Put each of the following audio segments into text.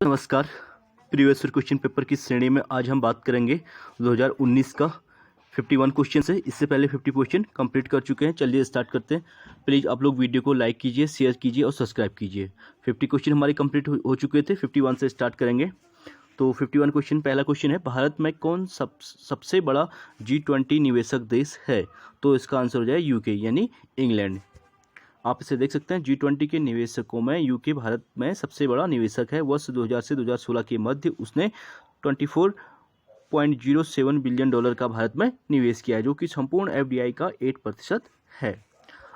नमस्कार। Previous year question paper की श्रेणी में आज हम बात करेंगे 2019 का 51 क्वेश्चन है। इससे पहले 50 क्वेश्चन कंप्लीट कर चुके हैं। चलिए स्टार्ट करते हैं। प्लीज़ आप लोग वीडियो को लाइक कीजिए, शेयर कीजिए और सब्सक्राइब कीजिए। 50 क्वेश्चन हमारे कंप्लीट हो चुके थे। 51 से स्टार्ट करेंगे। तो 51 क्वेश्चन, पहला क्वेश्चन है, भारत में कौन सबसे बड़ा G20 निवेशक देश है? तो इसका आंसर हो जाए यूके यानी इंग्लैंड। आप इसे देख सकते हैं। G20 के निवेशकों में यूके भारत में सबसे बड़ा निवेशक है। वर्ष 2000 से 2016 के मध्य उसने 24.07 बिलियन डॉलर का भारत में निवेश किया है, जो कि संपूर्ण FDI का 8% है।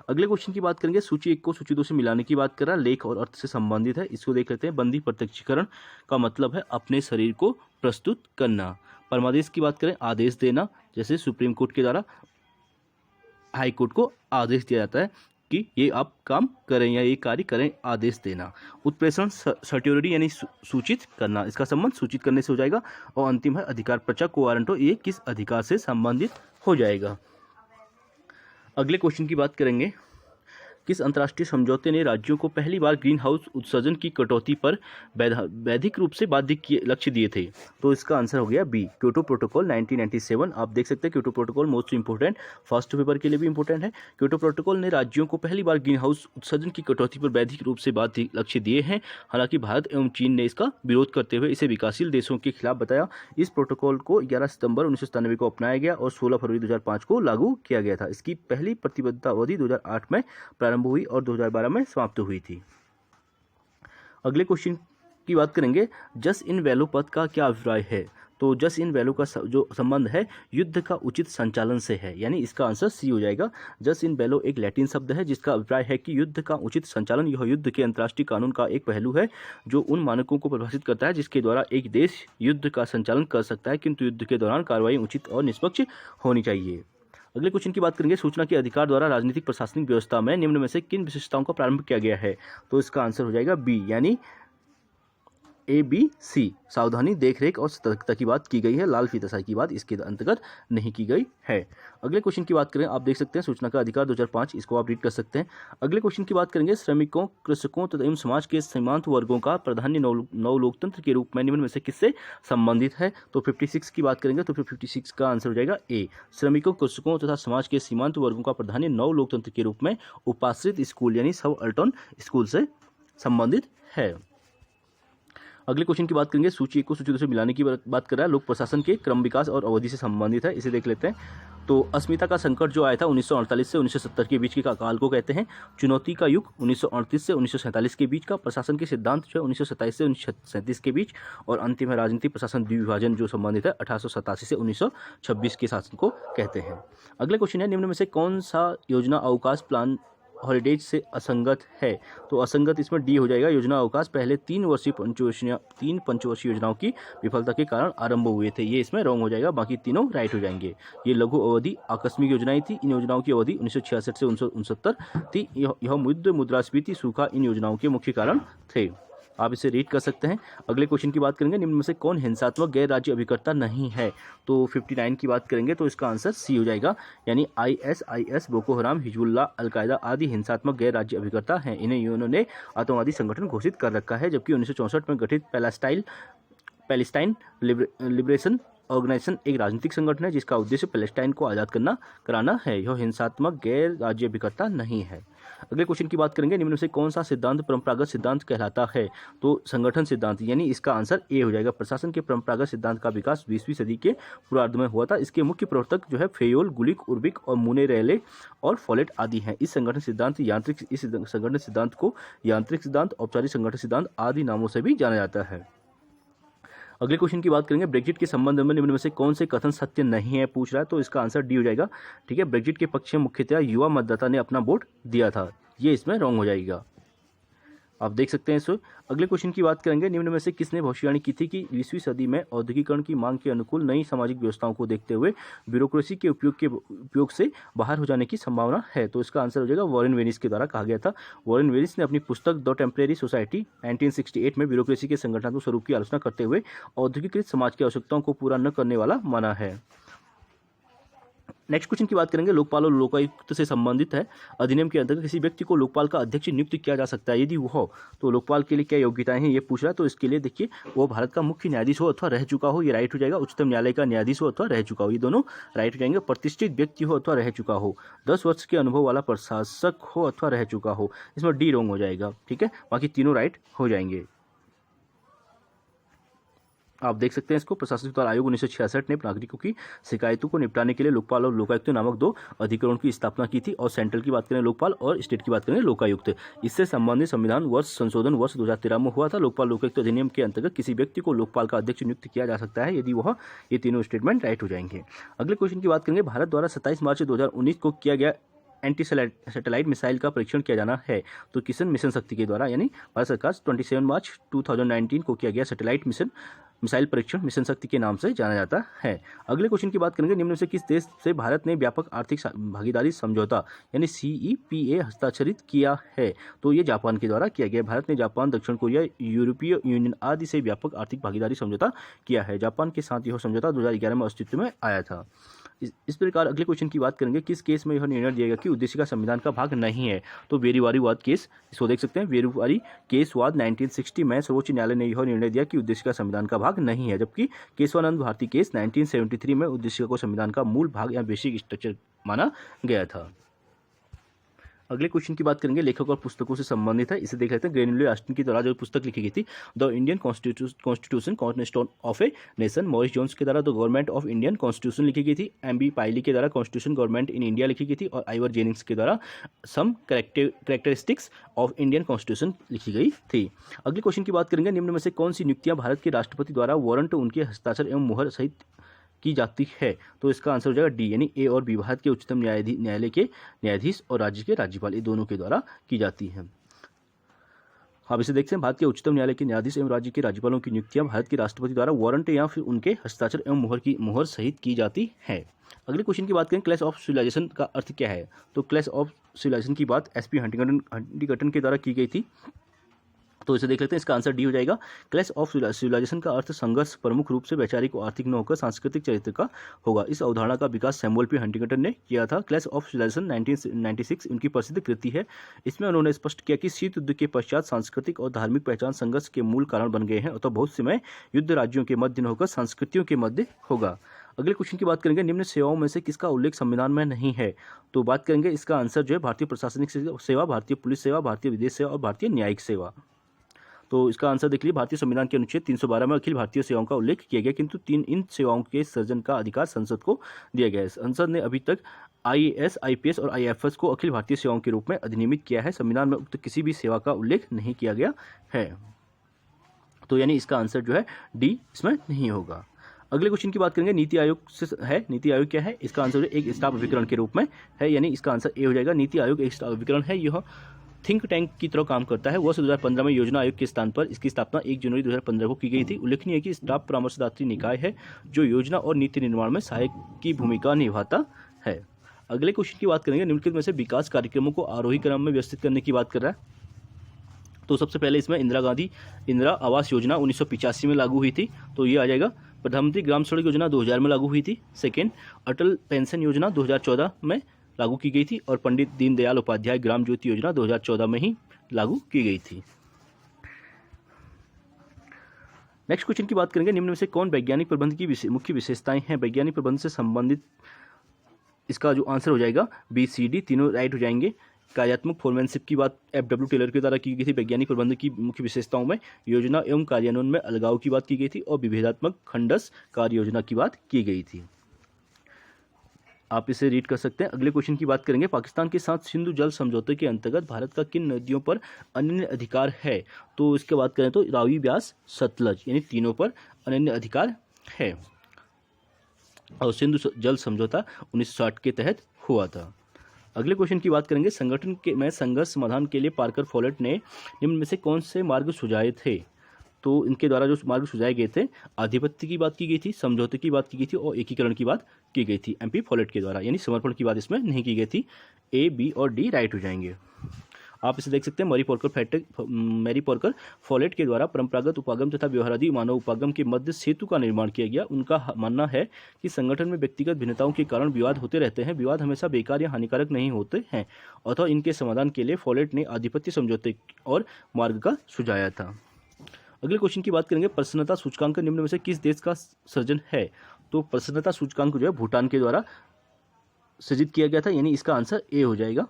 अगले क्वेश्चन की बात करेंगे। सूची 1 को सूची 2 से मिलाने की बात कर रहा है, लेख और अर्थ से संबंधित है। इसको देख लेते हैं। बंदी प्रत्यक्षीकरण का मतलब है अपने शरीर को प्रस्तुत करना। परमादेश की बात करें, आदेश देना, जैसे सुप्रीम कोर्ट के द्वारा हाई कोर्ट को आदेश दिया जाता है कि ये आप काम करें या ये कार्य करें, आदेश देना। उत्प्रेषण, सर्ट्योरिटी यानी सूचित करना, इसका संबंध सूचित करने से हो जाएगा। और अंतिम है अधिकार प्रचा को वारंटो, ये किस अधिकार से संबंधित हो जाएगा। अगले क्वेश्चन की बात करेंगे। किस अंतर्राष्ट्रीय समझौते ने राज्यों को पहली बार ग्रीन हाउस उत्सर्जन की कटौती पर वैधानिक रूप से बाध्य लक्ष्य दिए थे? तो इसका आंसर हो गया बी, क्योटो प्रोटोकॉल 1997। आप देख सकते हैं Kyoto protocol most important, first paper के लिए भी इंपोर्टेंट है। क्योटो प्रोटोकॉल ने राज्यों को पहली बार ग्रीन हाउस उत्सर्जन की कटौती पर वैधानिक रूप से बाध्य लक्ष्य दिए हैं। हालांकि भारत एवं चीन ने इसका विरोध करते हुए इसे विकासशील देशों के खिलाफ बताया। इस प्रोटोकॉल को 11 सितंबर 1997 को अपनाया गया और 16 फरवरी 2005 को लागू किया गया था। इसकी पहली प्रतिबद्धता अवधि 2008 में प्रारंभ हुई और 2012 में समाप्त हुई थी। अगले क्वेश्चन की बात करेंगे। जस्ट इन वैल्यू पद का क्या अभिप्राय है? तो जस्ट इन वैल्यू का जो संबंध है युद्ध का उचित संचालन से है, यानी इसका आंसर सी हो जाएगा। जस्ट इन वैल्यू एक लैटिन शब्द है जिसका अभिप्राय है कि युद्ध का उचित संचालन। यह युद्ध के अंतर्राष्ट्रीय कानून का एक पहलू है जो उन मानकों को परिभाषित करता है जिसके द्वारा एक देश युद्ध का संचालन कर सकता है, किंतु युद्ध के दौरान कार्रवाई उचित और निष्पक्ष होनी चाहिए। अगले क्वेश्चन की बात करेंगे। सूचना के अधिकार द्वारा राजनीतिक प्रशासनिक व्यवस्था में निम्न में से किन विशेषताओं का प्रारंभ किया गया है? तो इसका आंसर हो जाएगा बी, यानी ABC। सावधानी, देखरेख और सतर्कता की बात की गई है। लाल फीताशाही की बात इसके अंतर्गत नहीं की गई है। अगले क्वेश्चन की बात करें, आप देख सकते हैं सूचना का अधिकार 2005, इसको आप रीड कर सकते हैं। अगले क्वेश्चन की बात करेंगे। श्रमिकों, कृषकों तथा एवं समाज के सीमांत वर्गों का प्राधान्य नव लोकतंत्र के रूप में निम्न में से किससे संबंधित है? तो 56 की बात करेंगे तो 56 का आंसर हो जाएगा ए, श्रमिकों, कृषकों तथा समाज के सीमांत वर्गों का प्राधान्य नव लोकतंत्र के रूप में उपाश्रित स्कूल यानी सबअल्टर्न स्कूल से संबंधित है। अगले क्वेश्चन की बात करेंगे। सूची 1 को सूची 2 से मिलाने की बात कर रहा है। लोक प्रशासन के क्रम, विकास और अवधि से संबंधित है। इसे देख लेते हैं। तो अस्मिता का संकट जो आया था 1948 से 1970 के बीच के काल को कहते हैं। चुनौती का युग 1938 से 1947 के बीच का। प्रशासन के सिद्धांत जो है 1927 से 1937 के बीच। और अंतिम है राजनीतिक प्रशासन द्विविभाजन जो संबंधित है 1887 से 1926 के शासन को कहते हैं। अगले क्वेश्चन है, निम्न में से कौन सा योजना अवकाश प्लान हॉलीडेज से असंगत है? तो असंगत इसमें डी हो जाएगा। योजना अवकाश पहले 3 पंचवर्षीय योजनाओं की विफलता के कारण आरंभ हुए थे। ये इसमें रॉन्ग हो जाएगा, बाकी तीनों राइट हो जाएंगे। ये लघु अवधि आकस्मिक योजनाएं थी। इन योजनाओं की अवधि 1966 से 1969 थी। यह युद्ध, मुद्रास्फीति, सूखा इन योजनाओं के मुख्य कारण थे। आप इसे रीड कर सकते हैं। अगले क्वेश्चन की बात करेंगे। निम्न में से कौन हिंसात्मक गैर राज्य अभिकर्ता नहीं है? तो 59 की बात करेंगे तो इसका आंसर सी हो जाएगा, यानी ISIS, बोको हराम, हिजबुल्लाह, अलकायदा आदि हिंसात्मक गैर राज्य अभिकर्ता हैं। इन्हें उन्होंने आतंकवादी संगठन घोषित कर रखा है। जबकि 1964 में गठित पैलेस्टाइन लिबरेशन ऑर्गेनाइजेशन एक राजनीतिक संगठन है जिसका उद्देश्य पैलेस्टाइन को आज़ाद कराना है। यह हिंसात्मक गैर राज्य अभिकर्ता नहीं है। अगले क्वेश्चन की बात करेंगे। निम्न में से कौन सा सिद्धांत परंपरागत सिद्धांत कहलाता है? तो संगठन सिद्धांत, यानी इसका आंसर ए हो जाएगा। प्रशासन के परंपरागत सिद्धांत का विकास 20वीं सदी के पूर्वार्ध में हुआ था। इसके मुख्य प्रवर्तक जो है फेयोल, गुलिक, उर्बिक और मुनेरेले और फॉलेट आदि हैं। इस संगठन सिद्धांत को यांत्रिक सिद्धांत, औपचारिक संगठन सिद्धांत आदि नामों से भी जाना जाता है। अगले क्वेश्चन की बात करेंगे। ब्रेक्जिट के संबंध में निम्न में से कौन से कथन सत्य नहीं है पूछ रहा है, तो इसका आंसर डी हो जाएगा। ठीक है, ब्रेक्जिट के पक्ष में मुख्यतः युवा मतदाता ने अपना वोट दिया था। ये इसमें रॉन्ग हो जाएगा, आप देख सकते हैं इसको। अगले क्वेश्चन की बात करेंगे। निम्न में से किसने भविष्यवाणी की थी कि 20वीं सदी में औद्योगिकरण की मांग के अनुकूल नई सामाजिक व्यवस्थाओं को देखते हुए ब्यूरोक्रेसी के उपयोग से बाहर हो जाने की संभावना है? तो इसका आंसर हो जाएगा वॉरेन वेनिस के द्वारा कहा गया था। वॉरेन वेनिस ने अपनी पुस्तक द टेम्परेरी सोसाइटी 1968 में ब्यूरोक्रेसी के संगठनात्मक स्वरूप की आलोचना करते हुए औद्योगिकृत समाज की आवश्यकताओं को पूरा न करने वाला माना है। नेक्स्ट क्वेश्चन की बात करेंगे, लोकपाल और लोकायुक्त से संबंधित है। अधिनियम के अंतर्गत किसी व्यक्ति को लोकपाल का अध्यक्ष नियुक्त किया जा सकता है, यदि वो हो तो लोकपाल के लिए क्या योग्यताएं हैं ये पूछ रहा है। तो इसके लिए देखिए, वो भारत का मुख्य न्यायाधीश हो अथवा रह चुका हो, ये राइट हो जाएगा। उच्चतम न्यायालय का न्यायाधीश हो अथवा रह चुका हो, ये दोनों राइट हो जाएंगे। प्रतिष्ठित व्यक्ति हो अथवा रह चुका हो, 10 वर्ष के अनुभव वाला प्रशासक हो अथवा रह चुका हो, इसमें डी रॉन्ग हो जाएगा। ठीक है, बाकी तीनों राइट हो जाएंगे। आप देख सकते हैं इसको, प्रशासन सुधार आयोग 1966 ने नागरिकों की शिकायतों को निपटाने के लिए लोकपाल और लोकायुक्त नामक 2 अधिकरणों की स्थापना की थी। और सेंट्रल की बात करें लोकपाल और स्टेट की बात करें लोकायुक्त। इससे संबंधित संविधान वर्ष संशोधन वर्ष 2013 में हुआ था। लोकपाल लोकायुक्त अधिनियम के अंतर्गत किसी व्यक्ति को लोकपाल का अध्यक्ष नियुक्त किया जा सकता है, यदि वह, ये तीनों स्टेटमेंट राइट हो जाएंगे। अगले क्वेश्चन की बात करेंगे, भारत द्वारा 27 मार्च 2019 को किया गया एंटी सैटेलाइट मिसाइल का परीक्षण किया जाना है। तो किशन मिशन शक्ति के द्वारा, यानी भारत सरकार 27 मार्च 2019 को किया गया सैटेलाइट मिसाइल परीक्षण मिशन शक्ति के नाम से जाना जाता है। अगले क्वेश्चन की बात करेंगे, निम्न में से किस देश से भारत ने व्यापक आर्थिक भागीदारी समझौता यानी CEPA हस्ताक्षरित किया है। तो ये जापान के द्वारा किया गया। भारत ने जापान, दक्षिण कोरिया, यूरोपीय यूनियन आदि से व्यापक आर्थिक भागीदारी समझौता किया है। जापान के साथ यह समझौता 2011 में अस्तित्व में आया था। इस प्रकार अगले क्वेश्चन की बात करेंगे, किस केस में यह निर्णय दिया गया कि उद्देश्य का संविधान का भाग नहीं है। तो वेरुवारीवाद केस, इसको देख सकते हैं, वेरुवारी केसवाद 1960 में सर्वोच्च न्यायालय ने यह निर्णय दिया कि उद्देश्य का संविधान का भाग नहीं है। जबकि केशवानंद भारती केस 1973 में उद्देश्य को संविधान का मूल भाग या बेसिक स्ट्रक्चर माना गया था। अगले क्वेश्चन की बात करेंगे, लेखक और पुस्तकों से संबंधित है, इसे देख लेते हैं। ग्रेनुले ऑस्टिन की द्वारा जो पुस्तक लिखी गई थी the Indian constitution cornerstone of a nation, Morris Jones के द्वारा the government of Indian constitution लिखी गई थी। MB पाइली के द्वारा कॉन्स्टिट्यूशन गवर्नमेंट इन इंडिया लिखी गई थी। और आइवर जेनिंग्स के द्वारा some characteristics of Indian constitution लिखी गई थी। अगले क्वेश्चन की बात करेंगे, निम्न में से कौन सी नियुक्तियां भारत के राष्ट्रपति द्वारा वारंट उनके हस्ताक्षर एवं मुहर सहित की जाती है। तो इसका आंसर हो जाएगा डी, यानी ए और बी, भारत के उच्चतम न्यायालय के न्यायाधीश और राज्य के राज्यपाल, ये दोनों के द्वारा की जाती हैं। आप इसे देखते हैं, भारत के उच्चतम न्यायालय के न्यायाधीश एवं राज्य के राज्यपालों की नियुक्तियां भारत के राष्ट्रपति द्वारा वारंट या फिर उनके हस्ताक्षर एवं मुहर सहित की जाती है। अगले क्वेश्चन की बात करें, क्लैश ऑफ सिविलाइजेशन का अर्थ क्या है। तो क्लैश ऑफ सिविलाइजेशन की बात SP हंटिंगटन के द्वारा की गई थी। तो इसे देख लेते हैं, इसका आंसर डी हो जाएगा। क्लैश ऑफ सिविलाइजेशन का अर्थ संघर्ष प्रमुख रूप से वैचारिक और आर्थिक न होकर सांस्कृतिक चरित्र का होगा। इस अवधारणा का विकास सैमुअल P हंटिंगटन ने किया था। क्लैश ऑफ सिविलाइजेशन 1996 उनकी प्रसिद्ध कृति है। इसमें उन्होंने स्पष्ट किया कि शीत युद्ध के पश्चात सांस्कृतिक और धार्मिक पहचान संघर्ष के मूल कारण बन गए हैं, अतः बहुत समय युद्ध राज्यों के मध्य न होकर संस्कृतियों के मध्य होगा। अगले क्वेश्चन की बात करेंगे, निम्न सेवाओं में से किसका उल्लेख संविधान में नहीं है। तो बात करेंगे, इसका आंसर जो है भारतीय प्रशासनिक सेवा, भारतीय पुलिस सेवा, भारतीय विदेश सेवा और भारतीय न्यायिक सेवा। तो इसका आंसर देख लीजिए, भारतीय संविधान के अनुच्छेद 312 में अखिल भारतीय सेवाओं का उल्लेख किया गया, किंतु इन सेवाओं के सृजन का अधिकार संसद को दिया गया है। संसद ने अभी तक IAS, IPS और IFS को अखिल भारतीय सेवाओं के रूप में अधिनियमित किया है। संविधान में उक्त किसी भी सेवा का उल्लेख नहीं किया गया है। तो यानी इसका आंसर जो है डी, इसमें नहीं होगा। अगले क्वेश्चन की बात करेंगे, नीति आयोग से है। नीति आयोग क्या है, इसका आंसर एक स्टाफ अभिकरण के रूप में है, यानी इसका आंसर ए हो जाएगा। नीति आयोग एक स्टाफ अभिकरण है, यह थिंक टैंक की तरह काम करता है। वर्ष 2015 में योजना आयोग के स्थान पर इसकी स्थापना 1 जनवरी 2015 को की गई थी। उल्लेखनीय है कि स्टाफ परामर्शदात्री निकाय है जो योजना और नीति निर्माण में सहायक की भूमिका निभाता है। अगले क्वेश्चन की बात करेंगे, निम्नलिखित में से विकास कार्यक्रमों को आरोही क्रम में व्यवस्थित करने की बात कर रहा है। तो सबसे पहले इसमें इंदिरा आवास योजना 1985 में लागू हुई थी, तो ये आ जाएगा। प्रधानमंत्री ग्राम सड़क योजना 2000 में लागू हुई थी। सेकेंड, अटल पेंशन योजना 2014 में लागू की गई थी। और पंडित दीनदयाल उपाध्याय ग्राम ज्योति योजना 2014 में ही लागू की गई थी। नेक्स्ट क्वेश्चन की बात करेंगे, निम्न में से कौन वैज्ञानिक प्रबंध की मुख्य विशेषताएं हैं। वैज्ञानिक प्रबंध से संबंधित इसका जो आंसर हो जाएगा BCD, तीनों राइट हो जाएंगे। कार्यात्मक फोरमैनशिप की बात FW टेलर के द्वारा की गई थी। वैज्ञानिक प्रबंध की मुख्य विशेषताओं में योजना एवं कार्यान्वयन में अलगाव की बात की गई थी और विभेदात्मक खंडस कार्य योजना की बात की गई थी। आप इसे रीड कर सकते हैं। अगले क्वेश्चन की बात करेंगे, पाकिस्तान के साथ सिंधु जल समझौते के अंतर्गत भारत का किन नदियों पर अनन्य अधिकार है। तो इसके बात करें तो रावी, ब्यास, सतलज, यानी तीनों पर अनन्य अधिकार है। और सिंधु जल समझौता 1960 के तहत हुआ था। अगले क्वेश्चन की बात करेंगे, संगठन के में संघर्ष समाधान के लिए पार्कर फोलेट ने निम्न में से कौन से मार्ग सुझाए थे। तो इनके द्वारा जो मार्ग सुझाए गए थे, आधिपत्य की बात की गई थी, समझौते की बात की गई थी और एकीकरण की बात की गई थी MP फोलेट के द्वारा, यानी समर्पण की बात इसमें नहीं की गई थी। A, B और D राइट हो जाएंगे। आप इसे देख सकते हैं। मैरी पॉर्कर फॉलेट के द्वारा परंपरागत उपागम तथा व्यवहारादि मानव उपागम के मध्य सेतु का निर्माण किया गया। उनका मानना है कि संगठन में व्यक्तिगत भिन्नताओं के कारण विवाद होते रहते हैं। विवाद हमेशा बेकार या हानिकारक नहीं होते हैं, अतः इनके समाधान के लिए फॉलेट ने आधिपत्य समझौते और मार्ग का सुझाया था। अगले क्वेश्चन की बात करेंगे, प्रसन्नता सूचकांक निम्न में से किस देश का सृजन है? तो प्रसन्नता सूचकांक जो है भूटान के द्वारा सृजित किया गया था, यानी इसका आंसर ए हो जाएगा।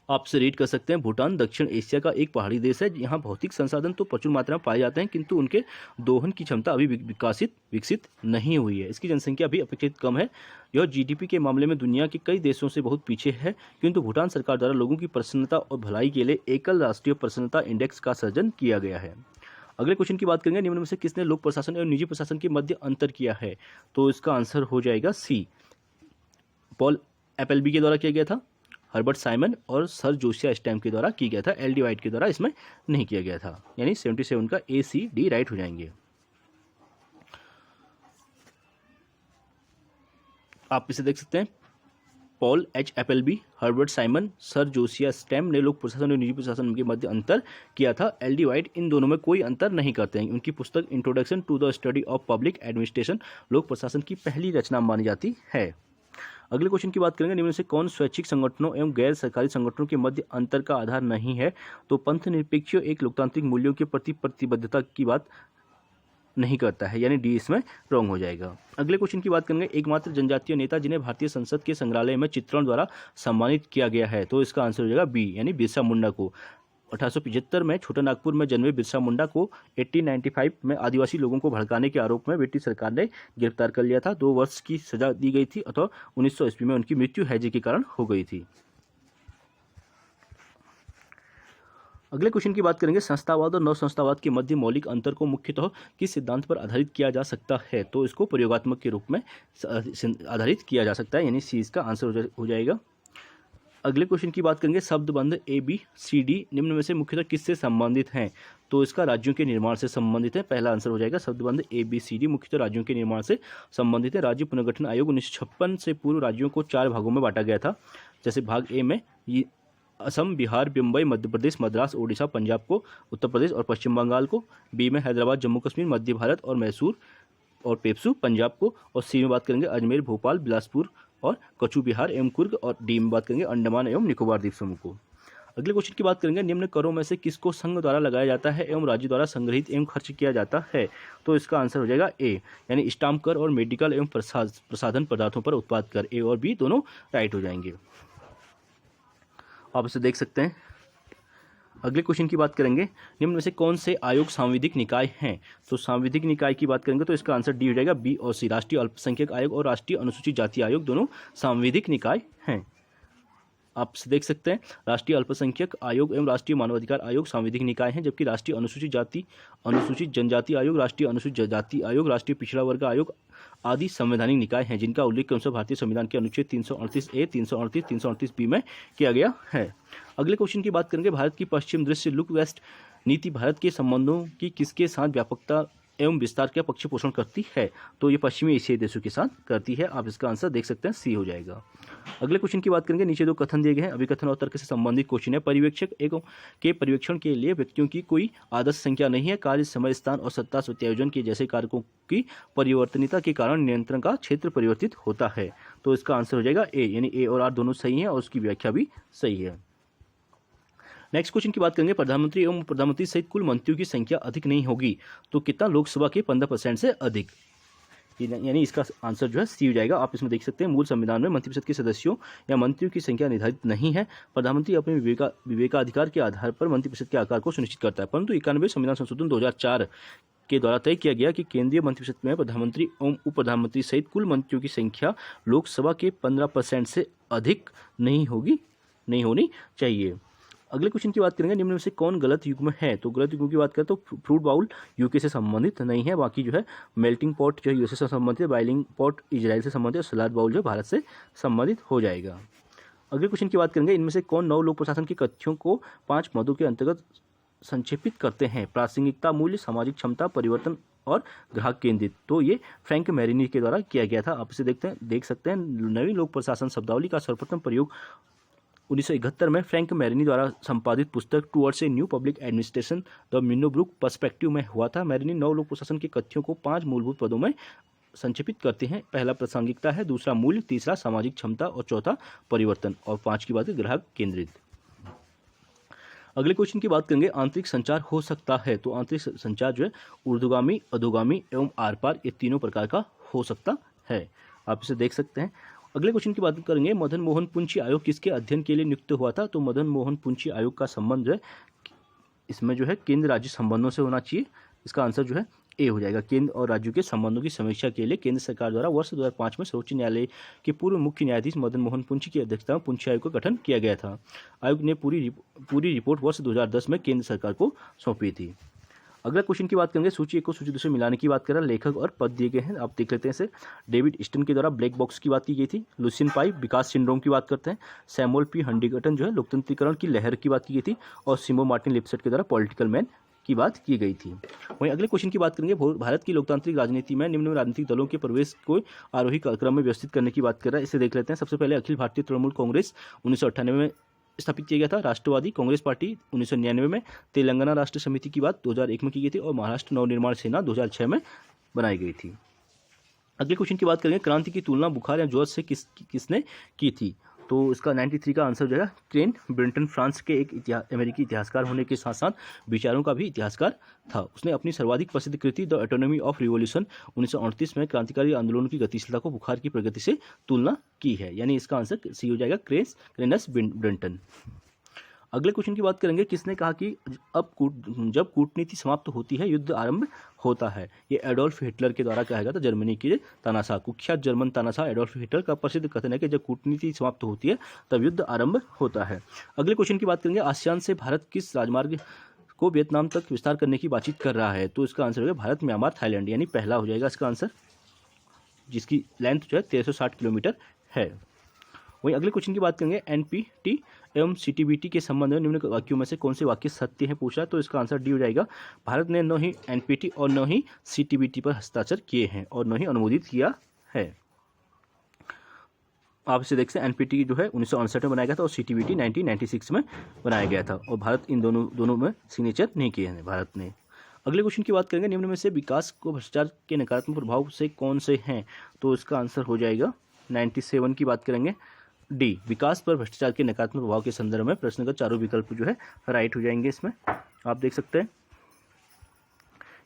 आपसे रीड कर सकते हैं, भूटान दक्षिण एशिया का एक पहाड़ी देश है। यहाँ भौतिक संसाधन तो प्रचुर मात्रा में पाए जाते हैं, किंतु उनके दोहन की क्षमता अभी विकसित नहीं हुई है। इसकी जनसंख्या अभी अपेक्षित कम है। यह जीडीपी के मामले में दुनिया के कई देशों से बहुत पीछे है, किंतु भूटान सरकार द्वारा लोगों की प्रसन्नता और भलाई के लिए एकल राष्ट्रीय प्रसन्नता इंडेक्स का सृजन किया गया है। अगले क्वेश्चन की बात करेंगे, निम्न में से किसने लोक प्रशासन और निजी प्रशासन के मध्य अंतर किया है? तो इसका आंसर हो जाएगा सी, पॉल एपलबी के द्वारा किया गया था, हर्बर्ट साइमन और सर जोसिया स्टैम्प के द्वारा किया गया था। एल डी वाइट के द्वारा इसमें नहीं किया गया था, यानी 77 का ए सी डी राइट हो जाएंगे। आप इसे देख सकते हैं, Paul H Appleby, Herbert Simon, sir Josiah Stamp ने लोक प्रशासन और निजी प्रशासन के मध्य अंतर किया था। एल डी वाइट इन दोनों में कोई अंतर नहीं करते हैं। उनकी पुस्तक introduction to the study of public administration लोक प्रशासन की पहली रचना मानी जाती है। अगले क्वेश्चन की बात करेंगे, निम्न से कौन स्वैच्छिक संगठनों एवं गैर सरकारी संगठनों के मध्य अंतर का आधार नहीं है? तो पंथ निरपेक्ष एक लोकतांत्रिक मूल्यों के प्रति प्रतिबद्धता की बात नहीं करता है, यानी डी इसमें रॉन्ग हो जाएगा। अगले क्वेश्चन की बात करेंगे, एकमात्र जनजातीय नेता जिन्हें भारतीय संसद के संग्रहालय में चित्रण द्वारा सम्मानित किया गया है? तो इसका आंसर हो जाएगा बी, यानी बिरसा मुंडा को। 1875 में छोटा नागपुर में जन्मे बिरसा मुंडा को 1895 में आदिवासी लोगों को भड़काने के आरोप में ब्रिटिश सरकार ने गिरफ्तार कर लिया था। 2 वर्ष की सजा दी गई थी, अथवा 1900 ईस्वी में उनकी मृत्यु हैजे के कारण हो गई थी। अगले क्वेश्चन की बात करेंगे, संस्थावाद और नव संस्थावाद के मध्य मौलिक अंतर को मुख्यतः किस सिद्धांत पर आधारित किया जा सकता है? तो इसको प्रयोगात्मक के रूप में आधारित किया जा सकता है, यानी सी इसका आंसर हो जाएगा। अगले क्वेश्चन की बात करेंगे, शब्दबंध ए बी सी डी निम्न में से मुख्यतः किससे संबंधित हैं? तो इसका राज्यों के निर्माण से संबंधित है। पहला आंसर हो जाएगा शब्दबंध ए बी सी डी मुख्यतः राज्यों के निर्माण से संबंधित है। राज्य पुनर्गठन आयोग 1956 से पूर्व राज्यों को 4 भागों में बांटा गया था। जैसे भाग ए में असम, बिहार, मुंबई, मध्य प्रदेश, मद्रास, ओडिशा, पंजाब को, उत्तर प्रदेश और पश्चिम बंगाल को। बी में हैदराबाद, जम्मू कश्मीर, मध्य भारत और मैसूर और पेप्सू पंजाब को। और सी में बात करेंगे अजमेर, भोपाल, बिलासपुर और कचू बिहार एवं कुर्ग। और डी में बात करेंगे अंडमान एवं निकोबार द्वीप समूह को। अगले क्वेश्चन की बात करेंगे, निम्न करों में से किसको संघ द्वारा लगाया जाता है एवं राज्य द्वारा संग्रहित एवं खर्च किया जाता है? तो इसका आंसर हो जाएगा ए, यानी स्टाम्प कर और मेडिकल एवं प्रसाधन पदार्थों पर उत्पाद कर। ए और बी दोनों राइट हो जाएंगे। आप इसे देख सकते हैं। अगले क्वेश्चन की बात करेंगे, निम्न में से कौन से आयोग सांविधिक निकाय हैं? तो सांविधिक निकाय की बात करेंगे तो इसका आंसर डी हो जाएगा, बी और सी। राष्ट्रीय अल्पसंख्यक आयोग और राष्ट्रीय अनुसूचित जाति आयोग दोनों सांविधिक निकाय हैं। आप देख सकते हैं, राष्ट्रीय अल्पसंख्यक आयोग एवं राष्ट्रीय मानवाधिकार आयोग सांविधिक निकाय हैं, जबकि राष्ट्रीय अनुसूचित जनजाति आयोग, राष्ट्रीय अनुसूचित जाति आयोग, राष्ट्रीय पिछड़ा वर्ग आयोग आदि संवैधानिक निकाय हैं, जिनका उल्लेख क्रमशः भारतीय संविधान के अनुच्छेद 338 ए, 338, 338 बी में किया गया है। अगले क्वेश्चन की बात करेंगे, भारत की पश्चिम दृश्य लुक वेस्ट नीति भारत के संबंधों की किसके साथ व्यापकता एवं विस्तार का पक्ष पोषण करती है? तो ये पश्चिमी एशियाई देशों के साथ करती है। आप इसका आंसर देख सकते हैं, सी हो जाएगा। अगले क्वेश्चन की बात करेंगे, नीचे 2 कथन दिए गए हैं, अभिकथन और तर्क से संबंधित क्वेश्चन है। पर्यवेक्षक के पर्यवेक्षण के लिए व्यक्तियों की कोई आदर्श संख्या नहीं है। कार्य, समय, स्थान और सत्ता प्रत्यायोजन के जैसे कारकों की परिवर्तनीयता के कारण नियंत्रण का क्षेत्र परिवर्तित होता है। तो इसका आंसर हो जाएगा ए, यानी ए और आर दोनों सही है और उसकी व्याख्या भी सही है। नेक्स्ट क्वेश्चन की बात करेंगे, प्रधानमंत्री एवं प्रधानमंत्री सहित कुल मंत्रियों की संख्या अधिक नहीं होगी तो कितना? लोकसभा के 15% से अधिक, यानी इसका आंसर जो है सी हो जाएगा। आप इसमें देख सकते हैं, मूल संविधान में मंत्रिपरिषद के सदस्यों या मंत्रियों की संख्या निर्धारित नहीं है। प्रधानमंत्री अपने विवेकाधिकार के आधार पर मंत्रिपरिषद के आकार को सुनिश्चित करता है, परंतु 91 संविधान संशोधन 2004 के द्वारा तय किया गया कि केंद्रीय मंत्रिपरिषद में प्रधानमंत्री एवं उप प्रधानमंत्री सहित कुल मंत्रियों की संख्या लोकसभा के 15% से अधिक नहीं होनी चाहिए। अगले क्वेश्चन की बात करेंगे, निम्न में से कौन गलत युग्म है? तो गलत युग्म की बात करें तो फ्रूट बाउल यूके से संबंधित नहीं है, बाकी जो है मेल्टिंग पॉट जो है यूएसए से संबंधित है, बॉइलिंग पॉट इजराइल से संबंधित है, और सलाद बाउल जो भारत से संबंधित हो जाएगा। अगले क्वेश्चन की बात करेंगे, इनमें से कौन 9 लोक प्रशासन के कथ्यों को 5 मदों के अंतर्गत संक्षेपित करते हैं? प्रासंगिकता, मूल्य, सामाजिक क्षमता, परिवर्तन और ग्राहक केंद्रित। तो ये फ्रैंक मैरिनी के द्वारा किया गया था। आप इसे देख सकते हैं। नवीन लोक प्रशासन शब्दावली का सर्वप्रथम प्रयोग 1971 में फ्रैंक मैरिनी द्वारा संपादित पुस्तक towards a new public administration the Minnowbrook perspective में हुआ था। मैरिनी 9 लोक प्रशासन के कथ्यों को 5 मूलभूत पदों में संक्षेपित करते हैं। पहला प्रासंगिकता है, दूसरा मूल्य, तीसरा सामाजिक क्षमता और चौथा परिवर्तन, और 5 की बात है ग्राहक केंद्रित। अगले क्वेश्चन की बात करेंगे, आंतरिक संचार हो सकता है। तो आंतरिक संचार जो है ऊर्ध्वगामी, अधोगामी एवं आर पार, ये तीनों प्रकार का हो सकता है। आप इसे देख सकते हैं। अगले क्वेश्चन की बात करेंगे, मदन मोहन पुंछी आयोग किसके अध्ययन के लिए नियुक्त हुआ था। तो मदन मोहन पुंछी आयोग का संबंध जो है इसमें जो है केंद्र राज्य संबंधों से होना चाहिए। इसका आंसर जो है ए हो जाएगा। केंद्र और राज्यों के संबंधों की समीक्षा के लिए केंद्र सरकार द्वारा वर्ष 2005 में सर्वोच्च न्यायालय के पूर्व मुख्य न्यायाधीश मदन मोहन पुंछी की अध्यक्षता में पुंछी आयोग का गठन किया गया था। आयोग ने पूरी रिपोर्ट वर्ष 2010 में केंद्र सरकार को सौंपी थी। अगला क्वेश्चन की बात करेंगे, सूची 1 को सूची 2 से मिलाने की बात कर रहा है। लेखक और पद दिए गए हैं, आप देख लेते हैं इसे। डेविड स्टन के द्वारा ब्लैक बॉक्स की बात की गई थी। लुसियन पाई विकास सिंड्रोम की बात करते हैं। सैमुअल पी हंटिंगटन जो है लोकतंत्रीकरण की लहर की बात की गई थी। और सिमो मार्टिन लिपसेट के द्वारा पॉलिटिकल मैन की बात की गई थी। वहीं अगले क्वेश्चन की बात करेंगे, भारत की लोकतांत्रिक राजनीति में निम्न राजनीतिक दलों के प्रवेश को आरोही क्रम में व्यवस्थित करने की बात कर रहा है। इसे देख लेते हैं। सबसे पहले अखिल भारतीय तृणमूल कांग्रेस 1998 में स्थापित किया गया था। राष्ट्रवादी कांग्रेस पार्टी 1999 में। तेलंगाना राष्ट्र समिति की बात 2001 में की गई थी। और महाराष्ट्र नवनिर्माण सेना 2006 में बनाई गई थी। अगले क्वेश्चन की बात करेंगे, क्रांति की तुलना बुखार या जॉर्ज से किसने की थी। तो इसका 93 का आंसर जो है क्रेन ब्रिंटन, फ्रांस के एक अमेरिकी इतिहासकार होने के साथ साथ विचारों का भी इतिहासकार था। उसने अपनी सर्वाधिक प्रसिद्ध कृति द ऑटोनॉमी ऑफ रिवॉल्यूशन 1938 में क्रांतिकारी आंदोलनों की गतिशीलता को बुखार की प्रगति से तुलना की है। यानी इसका आंसर सी हो जाएगा, क्रेनस ब्रिंटन। अगले क्वेश्चन की बात करेंगे, किसने कहा कि जब कूटनीति समाप्त होती है युद्ध आरंभ होता है। ये एडोल्फ हिटलर के द्वारा कहा गया था। जर्मनी के तानाशाह, कुख्यात जर्मन तानाशाह एडोल्फ हिटलर का प्रसिद्ध कथन है कि जब कूटनीति समाप्त होती है तब युद्ध आरंभ होता है। अगले क्वेश्चन की बात करेंगे, आसियान से भारत किस राजमार्ग को वियतनाम तक विस्तार करने की बातचीत कर रहा है। तो इसका आंसर होगा भारत, म्यांमार, थाईलैंड, यानी पहला हो जाएगा इसका आंसर, जिसकी लेंथ जो है 1360 किलोमीटर है। वहीं अगले क्वेश्चन की बात करेंगे, एनपीटी एवं सीटीबीटी के संबंध में निम्न वाक्यों में से कौन से वाक्य सत्य हैं पूछा है। तो इसका आंसर डी हो जाएगा। भारत ने न ही एनपीटी और न ही सीटीबीटी पर हस्ताक्षर किए हैं और न ही अनुमोदित किया है। आप इसे देख सकते हैं, एनपीटी जो है 1968 में बनाया गया था और सीटीबीटी 1996 में बनाया गया था। और भारत इन दोनों में सिग्नेचर नहीं किए हैं भारत ने। अगले क्वेश्चन की बात करेंगे, निम्न में से विकास को भ्रष्टाचार के नकारात्मक प्रभाव से कौन से हैं। तो इसका आंसर हो जाएगा 97 की बात करेंगे, डी, विकास पर भ्रष्टाचार के नकारात्मक प्रभाव के संदर्भ में प्रश्न का चारों विकल्प जो है राइट हो जाएंगे इसमें, आप देख सकते हैं।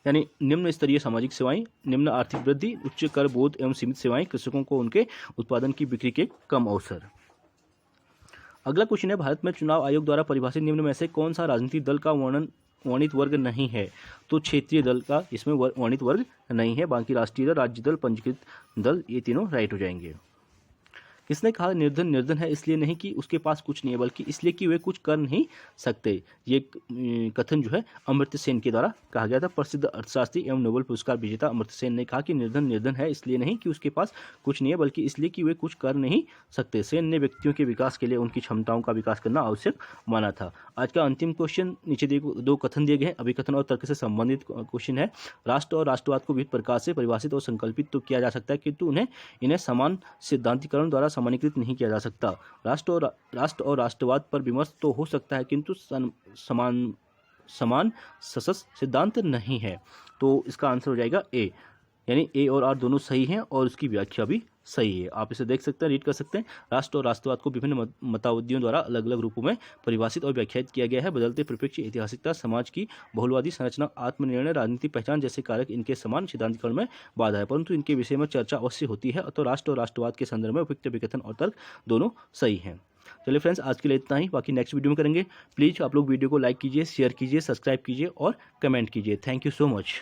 यानी निम्न स्तरीय सामाजिक सेवाएं, निम्न आर्थिक वृद्धि, उच्च कर बोध एवं सीमित सेवाएं, कृषकों को उनके उत्पादन की बिक्री के कम अवसर। अगला क्वेश्चन है, भारत में चुनाव आयोग द्वारा परिभाषित निम्न में से कौन सा राजनीतिक दल का वर्णित वर्ग नहीं है। तो क्षेत्रीय दल का इसमें वर्णित वर्ग नहीं है। बाकी राष्ट्रीय दल, राज्य दल, पंजीकृत दल, ये तीनों राइट हो जाएंगे। किसने कहा निर्धन है इसलिए नहीं कि उसके पास कुछ नहीं है, बल्कि इसलिए कि वे कुछ कर नहीं सकते। ये कथन जो है अमर्त्य सेन के द्वारा कहा गया था। प्रसिद्ध अर्थशास्त्री एवं नोबेल पुरस्कार विजेता अमर्त्य सेन ने कहा कि निर्धन है इसलिए नहीं कि उसके पास कुछ नहीं है, बल्कि इसलिए कि वे कुछ कर नहीं सकते। सेन ने व्यक्तियों के विकास के लिए उनकी क्षमताओं का विकास करना आवश्यक माना था। आज का अंतिम क्वेश्चन, नीचे दो कथन दिए गए हैं, अभिकथन और तर्क से संबंधित क्वेश्चन है। राष्ट्र और राष्ट्रवाद को विविध प्रकार से परिभाषित और संकल्पित तो किया जा सकता है, किंतु इन्हें समान सिद्धांतीकरण द्वारा सामान्यीकृत नहीं किया जा सकता। राष्ट्र और राष्ट्रवाद पर विमर्श तो हो सकता है, किंतु समान सशस्त्र सिद्धांत नहीं है। तो इसका आंसर हो जाएगा ए, यानी ए और आर दोनों सही हैं और उसकी व्याख्या भी सही है। आप इसे देख सकते हैं, रीड कर सकते हैं। राष्ट्र और राष्ट्रवाद को विभिन्न मतावधियों द्वारा अलग अलग रूपों में परिभाषित और व्याख्यायित किया गया है। बदलते परिप्रेक्ष्य, ऐतिहासिकता, समाज की बहुलवादी संरचना, आत्मनिर्णय, राजनीतिक पहचान जैसे कारक इनके समान सिद्धांतीकरण में बाधा है, परंतु इनके विषय में चर्चा अवश्य होती है। तो राष्ट्र और राष्ट्रवाद के संदर्भ में उपयुक्त विकथन और तर्क दोनों सही हैं। चलिए फ्रेंड्स, आज के लिए इतना ही, बाकी नेक्स्ट वीडियो में करेंगे। प्लीज़ आप लोग वीडियो को लाइक कीजिए, शेयर कीजिए, सब्सक्राइब कीजिए और कमेंट कीजिए। Thank you so much.